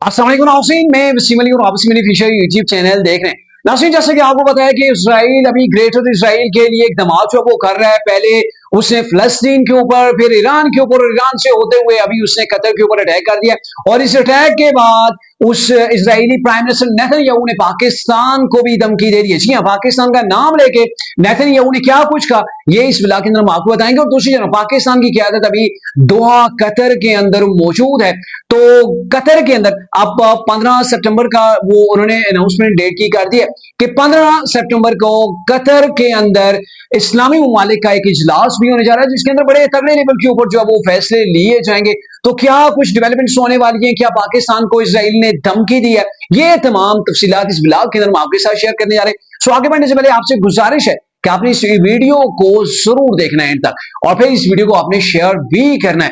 अस्सलाम वालेकुम नाज़रीन, मैं वसीम अली और आप Wasim Ali Fisher YouTube channel देख रहे हैं। नाज़रीन, जैसे कि आपको पता है कि इसराइल अभी ग्रेटर इसराइल के लिए एक धमाका जो वो कर रहा है। पहले उसने फिलिस्तीन के ऊपर, फिर ईरान के ऊपर, ईरान से होते हुए अभी उसने कतर के ऊपर अटैक कर दिया। और इस अटैक के बाद उस इजरायली प्राइम मिनिस्टर नेतन्याहू ने पाकिस्तान को भी धमकी दे दी है। जी हाँ, पाकिस्तान का नाम लेके नेतन्याहू ने क्या कुछ कहा, ये इस ब्लॉग के अंदर हम आपको बताएंगे। और दूसरी तरफ पाकिस्तान की क़यादत अभी दोहा कतर के अंदर मौजूद है। तो कतर के अंदर अब 15 सितंबर का वो उन्होंने अनाउंसमेंट डेट की कर दी है कि 15 सितंबर को कतर के अंदर इस्लामी ममालिक का एक इजलास भी होने जा रहा है, जिसके अंदर बड़े तगड़े लेवल के ऊपर जो है वो फैसले लिए जाएंगे। तो क्या कुछ डेवलपमेंट्स होने वाली है, क्या पाकिस्तान को इसराइल ने धमकी दी है, ये तमाम तफसीलात इस ब्लॉग के अंदर हम आपके साथ शेयर करने जा रहे हैं। सो आगे बढ़ने से पहले आपसे गुजारिश है कि आपने इस वीडियो को जरूर देखना है एंड तक, और फिर इस वीडियो को आपने शेयर भी करना है।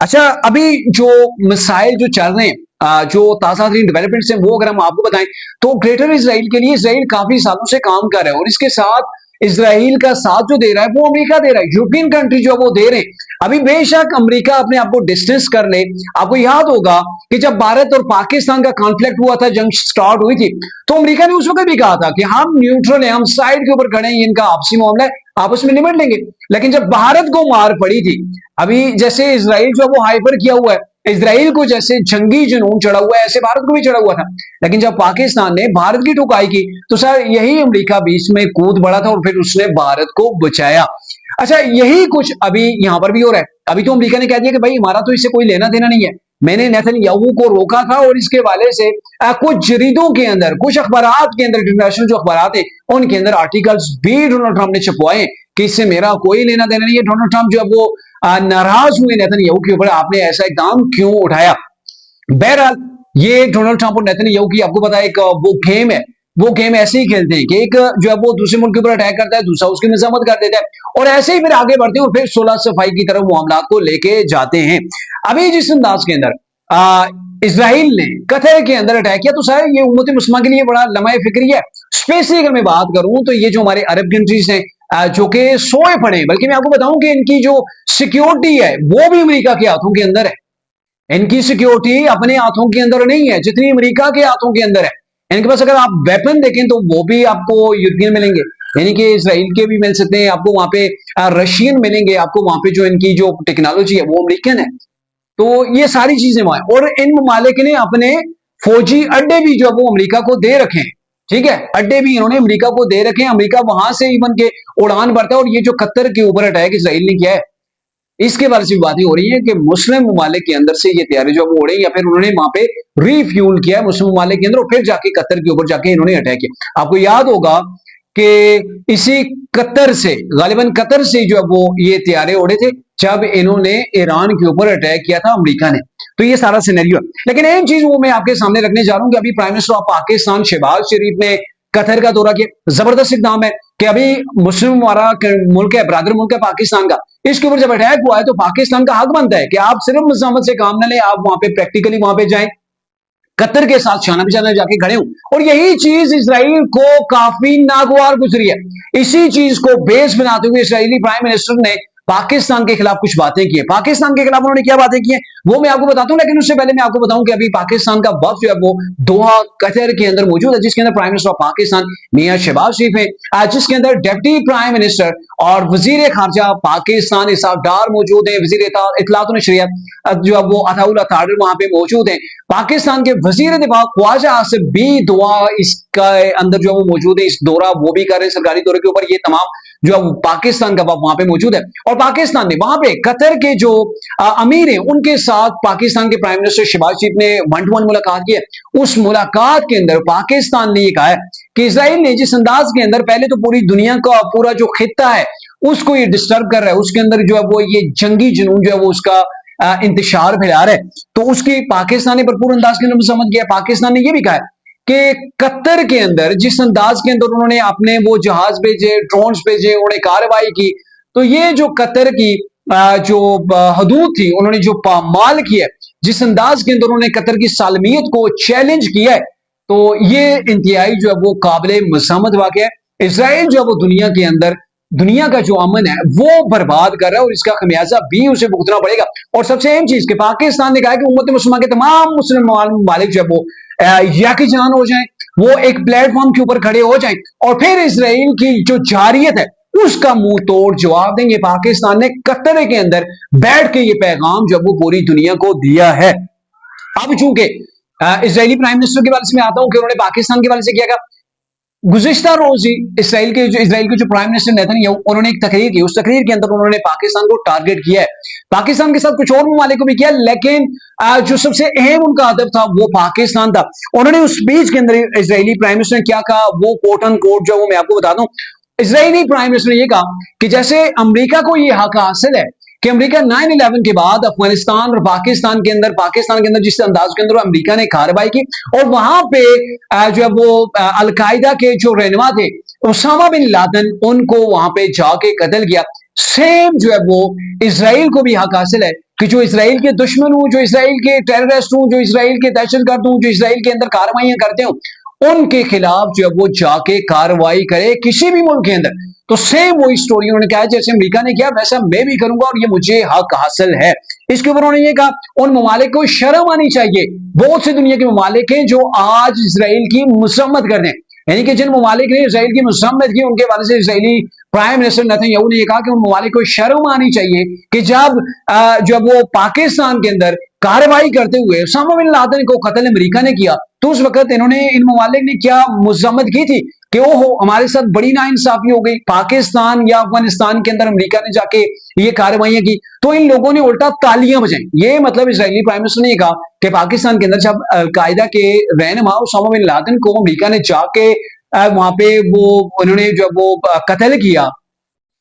अच्छा, अभी जो मिसाइल जो चल रहे हैं, जो ताजा तरीन डेवलपमेंट्स हैं, वो अगर हम आपको बताएं तो ग्रेटर इसराइल के लिए इसराइल काफी सालों से काम कर रहा है। और इसके साथ इसराइल का साथ जो दे रहा है वो अमेरिका दे रहा है, यूरोपियन कंट्री जो वो दे रहे हैं। अभी बेशक अमेरिका अपने आप को डिस्टेंस कर ले। आपको याद होगा कि जब भारत और पाकिस्तान का कॉन्फ्लिक्ट हुआ था, जंग स्टार्ट हुई थी, तो अमेरिका ने उस वक्त भी कहा था कि हम न्यूट्रल हैं, हम साइड के ऊपर खड़े हैं, इनका आपसी मामला है, आपस में निपट लेंगे। लेकिन जब भारत को मार पड़ी थी, अभी जैसे इसराइल जो वो हाइपर किया हुआ है, इसराइल को जैसे जंगी जुनून चढ़ा हुआ है, ऐसे भारत को भी चढ़ा हुआ था। लेकिन जब पाकिस्तान ने भारत की ठुकाई की तो सर यही अमेरिका बीच में कूद पड़ा था और फिर उसने भारत को बचाया। अच्छा, यही कुछ अभी यहां पर भी हो रहा है। अभी तो अमेरिका ने कह दिया कि भाई हमारा तो इससे कोई लेना देना नहीं है। मैंने नेतन्याहू को रोका था और इसके वाले से कुछ जरीदों के अंदर, कुछ अखबारात के अंदर, इंटरनेशनल जो अखबारात है उनके अंदर आर्टिकल्स भी डोनाल्ड ट्रंप ने छपवाए कि इससे मेरा कोई लेना देना नहीं है। डोनाल्ड ट्रंप जो है वो नाराज हुए नेतन्याहू के ऊपर, आपने ऐसा इकदाम क्यों उठाया। बहरहाल ये डोनाल्ड ट्रंप और नेतन्याहू की आपको पता है एक वो गेम है। वो गेम ऐसे ही खेलते हैं कि एक जो है वो दूसरे मुल्क के ऊपर अटैक करता है, दूसरा उसकी मजम्मत कर देता है, और ऐसे ही फिर आगे बढ़ते हैं और फिर सोलह सफाई की तरफ मामला को लेके जाते हैं। अभी जिस अंदाज के अंदर इसराइल ने कतर के अंदर अटैक किया, तो सर ये उम्मत मुस्लिमा के लिए बड़ा लम्हा फिक्री है। स्पेशली अगर मैं बात करूं तो ये जो हमारे अरब कंट्रीज हैं जो कि सोए पड़े हैं, बल्कि मैं आपको बताऊं कि इनकी जो सिक्योरिटी है वो भी अमेरिका के हाथों के अंदर है। इनकी सिक्योरिटी अपने हाथों के अंदर नहीं है जितनी अमेरिका के हाथों के अंदर है। इनके पास अगर आप वेपन देखें तो वो भी आपको यूरोपियन मिलेंगे, यानी कि इसराइल के भी मिल सकते हैं आपको, वहां पे रशियन मिलेंगे आपको, वहां पे जो इनकी जो टेक्नोलॉजी है वो अमेरिकन है। तो ये सारी चीजें वहां है, और इन ममालिक ने अपने फौजी अड्डे भी जो है वो अमेरिका को दे रखे हैं। ठीक है, अड्डे भी इन्होंने अमेरिका को दे रखे हैं, अमेरिका वहां से इवन के उड़ान भरता है। और ये जो कतर के ऊपर अटैक इसराइल ने किया है, इसके बारे में बातें हो रही है कि मुस्लिम ममालिक के अंदर से ये तैयारी जो वो हो रही है, या फिर उन्होंने वहां पे रीफ्यूल किया है मुस्लिम ममालिक के अंदर, और फिर जाके कतर के ऊपर जाके इन्होंने अटैक किया। आपको याद होगा कि इसी कतर से, गालिबन कतर से जो है वो ये तैयारे उड़े थे जब इन्होंने ईरान के ऊपर अटैक किया था अमेरिका ने। तो ये सारा सिनेरियो है। लेकिन एक चीज वो मैं आपके सामने रखने जा रहा हूं कि अभी prime minister of Pakistan Shehbaz Sharif ने कतर का दौरा किया। जबरदस्त इकदाम है कि अभी मुस्लिम हमारा मुल्क है, बरादर मुल्क है पाकिस्तान का, इसके ऊपर जब अटैक हुआ है तो पाकिस्तान का हक बनता है कि आप सिर्फ मजम्मत से काम न लें, आप वहां पे प्रैक्टिकली वहां पे जाएं, कतर के साथ शाना बिशाना जाके खड़े हूं। और यही चीज इसराइल को काफी नागवार गुजरी है। इसी चीज को बेस बनाते हुए इसराइली प्राइम मिनिस्टर ने पाकिस्तान के खिलाफ कुछ बातें की है। पाकिस्तान के खिलाफ उन्होंने क्या बातें की हैं वो मैं आपको बताता हूं, लेकिन उससे पहले मैं आपको बताऊं कि अभी पाकिस्तान का वफ्द जो है वो दोहा कतर के अंदर मौजूद है, जिसके अंदर प्राइम मिनिस्टर ऑफ पाकिस्तान मियां शहबाज शरीफ है, जिसके अंदर डिप्टी प्राइम मिनिस्टर और वजीर खारजा पाकिस्तान इसाक डार मौजूद है, वजीर इतलात नशरियात जो है वो अताउल अताहिर वहां पे मौजूद है, पाकिस्तान के वजीर दिफा ख्वाजा आसिफ भी दुआ इसका अंदर जो है वो मौजूद है, इस दौरा वो भी कर रहे हैं सरकारी दौरे के ऊपर। ये तमाम जो है पाकिस्तान का वहां पे मौजूद है, और पाकिस्तान ने वहां पे कतर के जो अमीर हैं उनके साथ पाकिस्तान के प्राइम मिनिस्टर शहबाज शरीफ ने 1-to-1 मुलाकात की है। उस मुलाकात के अंदर पाकिस्तान ने ये कहा है कि इसराइल ने जिस अंदाज के अंदर पहले तो पूरी दुनिया का पूरा जो खित्ता है उसको ये डिस्टर्ब कर रहा है, उसके अंदर जो है वो ये जंगी जुनून जो है वो उसका इंतशार फैला रहा है, तो उसकी पाकिस्तान ने भरपूर अंदाज के अंदर समझ गया। पाकिस्तान ने यह भी कहा है कि कतर के अंदर जिस अंदाज के अंदर उन्होंने अपने वो जहाज भेजे, ड्रोन्स भेजे, उन्होंने कार्रवाई की, तो ये जो कतर की जो हदूद थी उन्होंने जो पामाल किया, जिस अंदाज के अंदर उन्होंने कतर की सालमियत को चैलेंज किया है, तो ये इंतहाई जो है वो काबिल मज़म्मत वाक़या है। इसराइल जो है वो दुनिया के अंदर दुनिया का जो अमन है वो बर्बाद कर रहा है और इसका खमियाजा भी उसे भुगतना पड़ेगा। और सबसे अहम चीज कि पाकिस्तान ने कहा कि उम्मत मुसलमान के तमाम मुस्लिम ममालिक जो है वो याकीजान हो जाएं, वो एक प्लेटफॉर्म के ऊपर खड़े हो जाएं और फिर इसराइल की जो जारियत है उसका मुंह तोड़ जवाब देंगे। पाकिस्तान ने कतर के अंदर बैठ के ये पैगाम जो वो पूरी दुनिया को दिया है। अब चूंकि इसराइली प्राइम मिनिस्टर के बारे में आता हूं कि उन्होंने पाकिस्तान के बारे से किया। गुज़िश्ता रोज ही इसराइल के जो प्राइम मिनिस्टर नेतन्याहू उन्होंने एक तकरीर की, उस तकरीर के अंदर उन्होंने पाकिस्तान को टारगेट किया है। पाकिस्तान के साथ कुछ और ममालिक को भी किया, लेकिन जो सबसे अहम उनका हदफ था वो पाकिस्तान था। उन्होंने उस स्पीच के अंदर इसराइली प्राइम मिनिस्टर ने क्या कहा वो कोट एंड कोट जो वो मैं आपको बता दूं। इसराइली प्राइम मिनिस्टर ने यह कहा कि जैसे अमेरिका को यह हक हासिल है कि अमेरिका 9/11 के बाद अफगानिस्तान और पाकिस्तान के अंदर जिस अंदाज के अंदर अमेरिका ने कार्रवाई की और वहां पे जो है वो अलकायदा के जो रहनुमा थे उसामा बिन लादेन उनको वहां पे जाके कत्ल किया। सेम जो है वो इसराइल को भी हक हासिल है कि जो इसराइल के दुश्मन हूं, जो इसराइल के टेररिस्ट हूं, जो इसराइल के दहशतगर्द हूं, जो इसराइल के अंदर कार्रवाइयां करते हो उनके खिलाफ जो है वो जाके कार्रवाई करे किसी भी मुल्क के अंदर। तो सेम वही स्टोरी उन्होंने कहा जैसे अमेरिका ने किया वैसा मैं भी करूंगा और ये मुझे हक हासिल है। इसके ऊपर उन्होंने ये कहा उन ममालिक को शर्म आनी चाहिए। बहुत से दुनिया के ममालिक हैं जो आज इसराइल की मसम्मत कर रहे हैं, यानी कि जिन ममालिक ने इसराइल की मसम्मत की उनके बारे से इसराइली प्राइम मिनिस्टर नेतन्याहू ने यह कहा कि उन ममालिक को शर्म आनी चाहिए कि जब वो पाकिस्तान के अंदर कार्रवाई करते हुए उसामा बिन लादेन को कत्ल अमेरिका ने किया तो उस वक्त इन्होंने इन ममालिक ने क्या मजम्मत की थी कि ओहो हमारे साथ बड़ी नाइंसाफी हो गई, पाकिस्तान या अफगानिस्तान के अंदर अमेरिका ने जाके ये कार्रवाइयां की तो इन लोगों ने उल्टा तालियां बजाई। ये मतलब इसराइली प्राइम मिनिस्टर ने कहा कि पाकिस्तान के अंदर जब अलकायदा के रहनुमा उसामा बिन लादेन को अमेरिका ने जाके वहां पे वो उन्होंने जो वो कत्ल किया,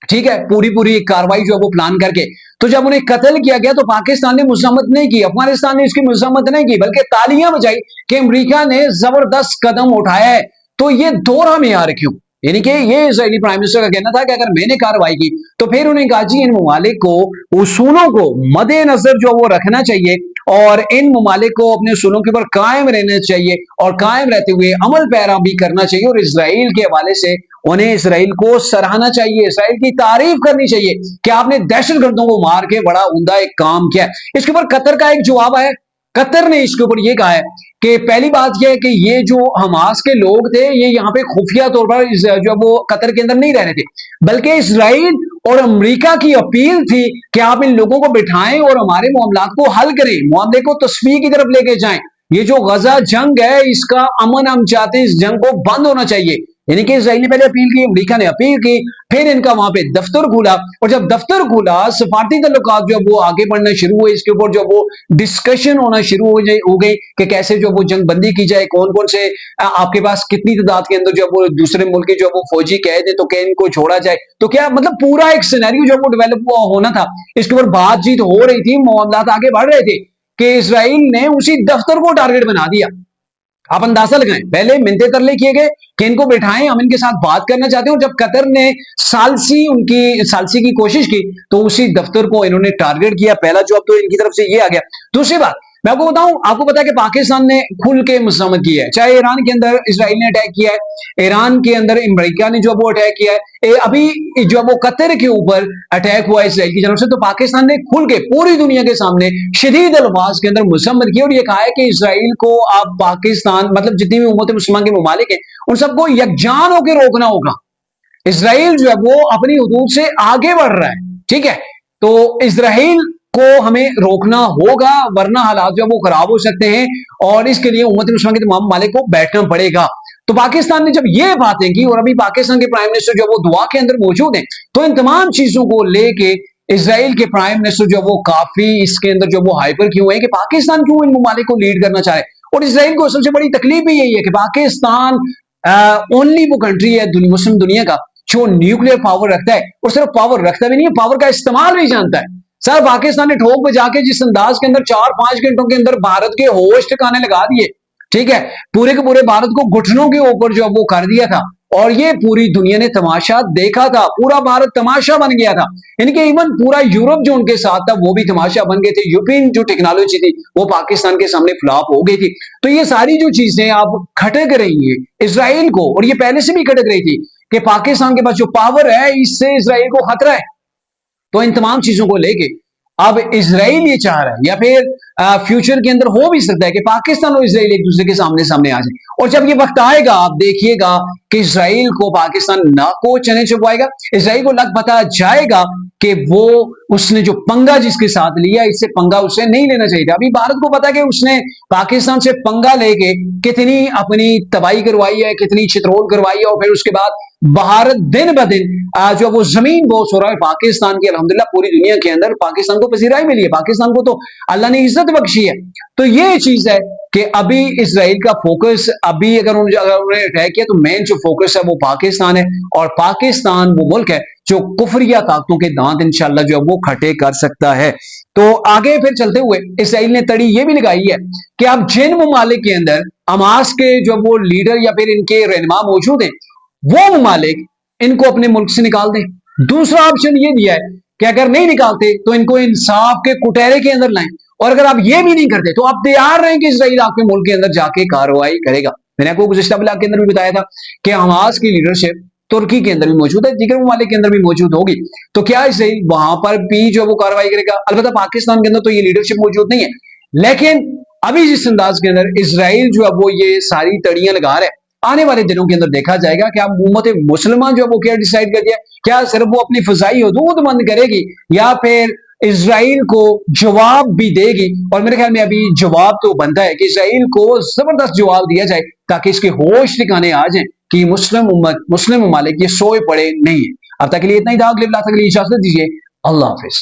ठीक है, पूरी कार्रवाई जो है वो प्लान करके, तो जब उन्हें कत्ल किया गया तो पाकिस्तान ने मजम्मत नहीं की, अफगानिस्तान ने इसकी मजम्मत नहीं की बल्कि तालियां बजाई कि अमेरिका ने जबरदस्त कदम उठाया है। तो ये दोहरा मेयार क्यों, यानी कि ये इजरायली प्राइम मिनिस्टर का कहना था कि अगर मैंने कार्रवाई की तो फिर उन्हें कहा जी इन ममालिक को उसूलों को मद्देनजर जो वो रखना चाहिए और इन ममालिक को अपने उसूलों के ऊपर कायम रहना चाहिए और कायम रहते हुए अमल पैरा भी करना चाहिए और इसराइल के हवाले से उन्हें इसराइल को सराहना चाहिए, इसराइल की तारीफ करनी चाहिए कि आपने दहशतगर्दों को मार के बड़ा उम्दा एक काम किया। इसके ऊपर कतर का एक जवाब आया। कतर ने इसके ऊपर यह कहा है कि पहली बात यह है कि ये जो हमास के लोग थे ये यहाँ पे खुफिया तौर पर जो वो कतर के अंदर नहीं रह रहे थे, बल्कि इसराइल और अमेरिका की अपील थी कि आप इन लोगों को बिठाएं और हमारे मामलात को हल करें, मामले को तस्वीर की तरफ लेके जाएं। ये जो गजा जंग है इसका अमन हम चाहते हैं, इस जंग को बंद होना चाहिए। यानी कि इसराइल ने पहले अपील की, अमेरिका ने अपील की, फिर इनका वहां पे दफ्तर खुला और जब दफ्तर खुला सफारती तल्लुकात जो वो आगे बढ़ना शुरू हुए, इसके ऊपर जो वो डिस्कशन होना शुरू हो गई कि कैसे जो वो जंग बंदी की जाए, कौन कौन से आपके पास कितनी तादाद के अंदर जो वो दूसरे मुल्क के जो वो फौजी कैद है तो क्या इनको छोड़ा जाए, तो क्या मतलब पूरा एक सिनेरियो जो वो डेवलप होना था, इसके ऊपर बातचीत हो रही थी, मामलात आगे बढ़ रहे थे कि इसराइल ने उसी दफ्तर को टारगेट बना दिया। आप अंदाजा लगाएं, पहले मिन्नते तरले किए गए कि इनको बिठाएं, हम इनके साथ बात करना चाहते हैं और जब कतर ने सालसी की कोशिश की तो उसी दफ्तर को इन्होंने टारगेट किया। पहला जवाब तो इनकी तरफ से ये आ गया। दूसरी बात मैं आपको बताऊं, आपको पता है कि पाकिस्तान ने खुल के मजम्मत की है, चाहे ईरान के अंदर इसराइल ने अटैक किया है, ईरान के अंदर अमेरिका ने जो वो अटैक किया है, अभी जो वो कतर के ऊपर अटैक हुआ है इसराइल की जानब से, तो पाकिस्तान ने खुल के पूरी दुनिया के सामने शदीद अल्फाज के अंदर मजम्मत की और ये कहा है कि इसराइल को आप पाकिस्तान मतलब जितनी भी उम्मत मुसलमान के ममालिक हैं उन सबको यकजान होकर रोकना होगा। इसराइल जो है वो अपनी हदूद से आगे बढ़ रहा है, ठीक है, तो इसराइल को हमें रोकना होगा वरना हालात जो वो खराब हो सकते हैं और इसके लिए उम्मत मुसलमान के तमाम मालिक को बैठना पड़ेगा। तो पाकिस्तान ने जब ये बातें की और अभी पाकिस्तान के प्राइम मिनिस्टर जो वो दुआ के अंदर मौजूद हैं, तो इन तमाम चीजों को लेके इसराइल के प्राइम मिनिस्टर जो वो काफी इसके अंदर जो वो हाइपर क्यों है कि पाकिस्तान क्यों इन ममालिक को लीड करना चाहे। और इसराइल को सबसे बड़ी तकलीफ भी यही है कि पाकिस्तान ओनली वो कंट्री है मुस्लिम दुनिया का जो न्यूक्लियर पावर रखता है और सिर्फ पावर रखता भी नहीं है, पावर का इस्तेमाल भी जानता है। सर पाकिस्तान ने ठोक बजा के जिस अंदाज के अंदर 4-5 घंटों के अंदर भारत के होश ठिकाने लगा दिए, ठीक है, पूरे के पूरे भारत को घुटनों के ऊपर जो वो कर दिया था और ये पूरी दुनिया ने तमाशा देखा था, पूरा भारत तमाशा बन गया था। इनके इवन पूरा यूरोप जो उनके साथ था वो भी तमाशा बन गए थे। यूरोपियन जो टेक्नोलॉजी थी वो पाकिस्तान के सामने फ्लॉप हो गई थी। तो ये सारी जो चीजें आप खटक रही हैं इसराइल को, और ये पहले से भी खटक रही थी कि पाकिस्तान के पास जो पावर है इससे इसराइल को खतरा है। तो इन तमाम चीजों को लेके अब इसराइल ये चाह रहा है या फिर फ्यूचर के अंदर हो भी सकता है कि पाकिस्तान और इसराइल एक दूसरे के सामने सामने आ जाए। और जब ये वक्त आएगा आप देखिएगा कि इसराइल को पाकिस्तान ना को चने चुपवाएगा, इसराइल को लग पता जाएगा कि वो उसने जो पंगा जिसके साथ लिया इससे पंगा उसे नहीं लेना चाहिए था। अभी भारत को पता है कि उसने पाकिस्तान से पंगा लेके कितनी अपनी तबाही करवाई है, कितनी चित्रोल करवाई है, और फिर उसके बाद भारत दिन ब दिन जो वो जमीन बोस हो रहा है पाकिस्तान की। अल्हम्दुलिल्लाह पूरी दुनिया के अंदर पाकिस्तान को पसीराई मिली है, पाकिस्तान को तो अल्लाह ने इज्जत बख्शी है। तो ये चीज है कि अभी इसराइल का फोकस अभी अगर उन्होंने अटैक किया तो मेन जो फोकस है वो पाकिस्तान है, और पाकिस्तान वो मुल्क है जो कुफरिया ताकतों के दांत इंशाल्लाह जो है वो खटे कर सकता है। तो आगे फिर चलते हुए इसराइल ने तड़ी ये भी लगाई है कि अब जिन ममालिक के अंदर हमास के जो वो लीडर या फिर इनके रहनुमा मौजूद हैं वो ममालिक इनको अपने मुल्क से निकाल दें। दूसरा ऑप्शन ये दिया है कि अगर नहीं निकालते तो इनको इंसाफ के कुटहरे के अंदर लाएं, और अगर आप ये भी नहीं करते तो आप तैयार रहें कि इसराइल आपके मुल्क के अंदर जाके कार्रवाई करेगा। मैंने आपको गुज़िश्ता ब्लॉग के अंदर भी बताया था कि हमास की लीडरशिप तुर्की के अंदर भी मौजूद है, दीगर ममालिक के अंदर भी मौजूद होगी। तो क्या इसराइल वहां पर भी जो वो कार्रवाई करेगा? अलबत्ता पाकिस्तान के अंदर तो ये लीडरशिप मौजूद नहीं है, लेकिन अभी जिस अंदाज के अंदर इसराइल जो है वो ये सारी तड़ियां लगा रहा है, आने वाले दिनों के अंदर देखा जाएगा कि अब उम्मत मुसलमान जो है वो क्या डिसाइड कर दिया, क्या सिर्फ वो अपनी फजाई हदूद बंद करेगी या फिर इसराइल को जवाब भी देगी। और मेरे ख्याल में अभी जवाब तो बनता है कि इसराइल को जबरदस्त जवाब दिया जाए ताकि इसके होश ठिकाने आ जाए कि मुस्लिम उम्मत मुस्लिम ममालिक ये सोए पड़े नहीं है। अब तक के लिए इतना ही था, अगले ब्लॉग तक के लिए इजाजत दीजिए। अल्लाह हाफिज।